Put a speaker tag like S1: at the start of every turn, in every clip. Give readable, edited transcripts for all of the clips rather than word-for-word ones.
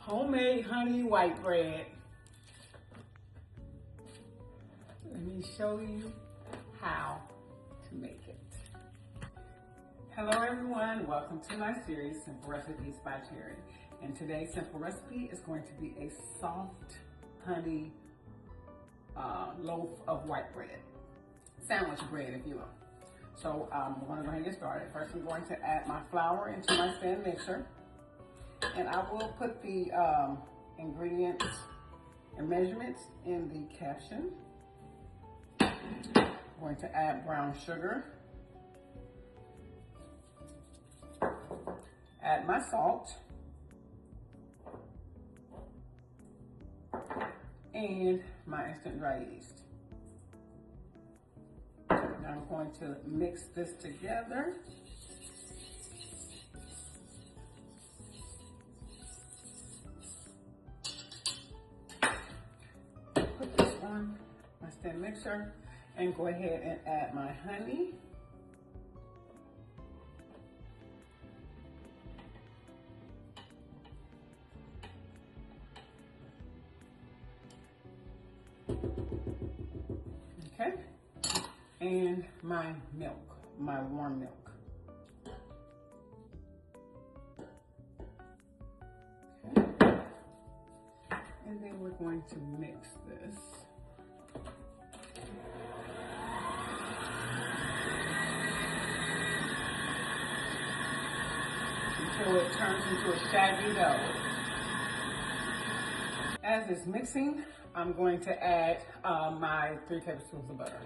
S1: homemade honey white bread. Let me show you how to make it. Hello everyone, welcome to my series, Simple Recipes by Terri. And today's simple recipe is going to be a soft honey loaf of white bread. Sandwich bread, if you will. So we're going to go ahead and get started. First, I'm going to add my flour into my stand mixer. And I will put the ingredients and measurements in the caption. I'm going to add brown sugar. Add my salt. And my instant dry yeast. Now I'm going to mix this together. Put this on my stand mixer and go ahead and add my honey. Okay, and my milk, my warm milk. Okay, and then we're going to mix this. Until it turns into a shaggy dough. As it's mixing, I'm going to add my 3 tablespoons of butter.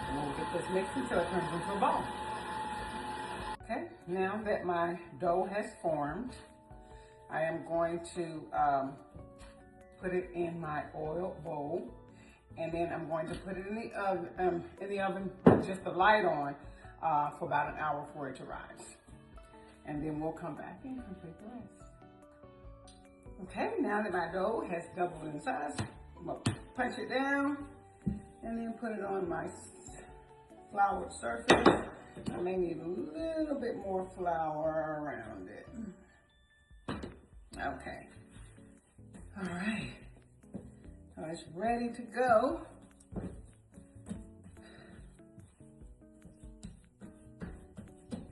S1: And we'll get this mixed until it turns into a ball. Okay, now that my dough has formed, I am going to put it in my oil bowl, and then I'm going to put it in the oven with just the light on for about an hour for it to rise. And then we'll come back and complete the rest. Okay, now that my dough has doubled in size, I'm gonna punch it down and then put it on my floured surface. I may need a little bit more flour around it. Okay. All right. So it's ready to go.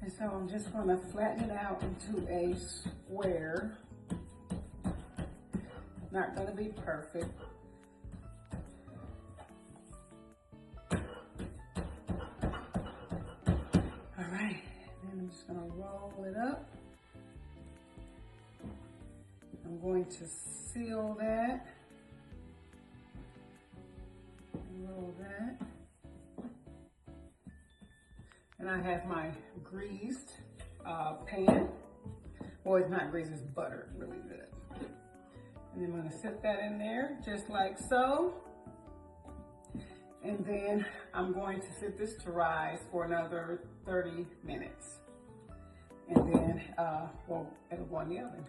S1: And so I'm just going to flatten it out into a square. Not going to be perfect. I'm just going to roll it up. I'm going to seal that. Roll that. And I have my greased pan. Well, it's not greased, it's buttered really good. And I'm going to set that in there just like so. And then I'm going to set this to rise for another 30 minutes. And then, it'll go in the oven.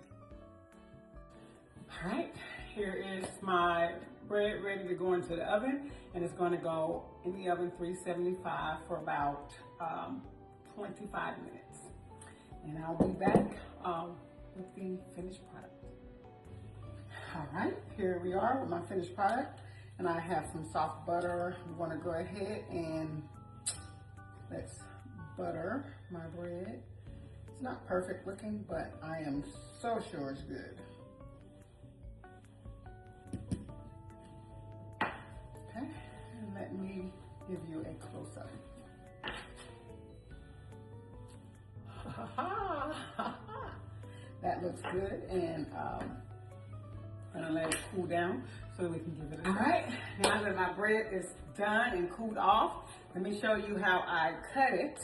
S1: All right, here is my bread ready to go into the oven. And it's going to go in the oven 375 for about 25 minutes. And I'll be back with the finished product. All right, here we are with my finished product. And I have some soft butter. I'm going to go ahead and let's butter my bread. It's not perfect looking, but I am so sure it's good. Okay, and let me give you a close-up. That looks good, and I'm gonna let it cool down so we can give it a try. All right, now that my bread is done and cooled off, let me show you how I cut it.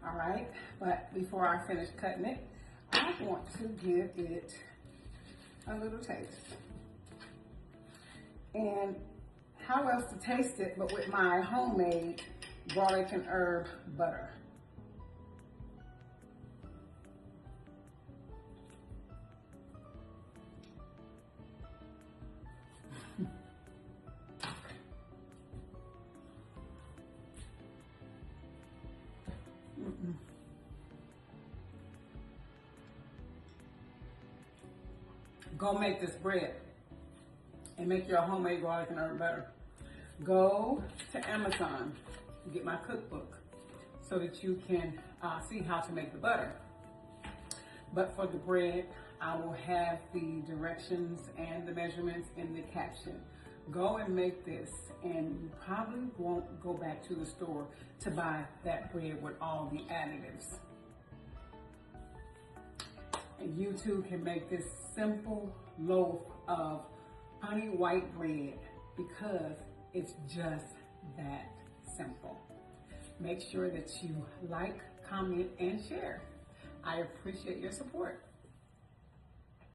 S1: All right, but before I finish cutting it, I I want to give it a little taste. And how else to taste it but with my homemade garlic and herb butter. Go make this bread and make your homemade garlic and herb butter. Go to Amazon, get my cookbook so that you can see how to make the butter. But for the bread, I will have the directions and the measurements in the caption. Go and make this, and you probably won't go back to the store to buy that bread with all the additives. And you too can make this simple loaf of honey white bread because it's just that simple. Make sure that you like, comment, and share. I appreciate your support.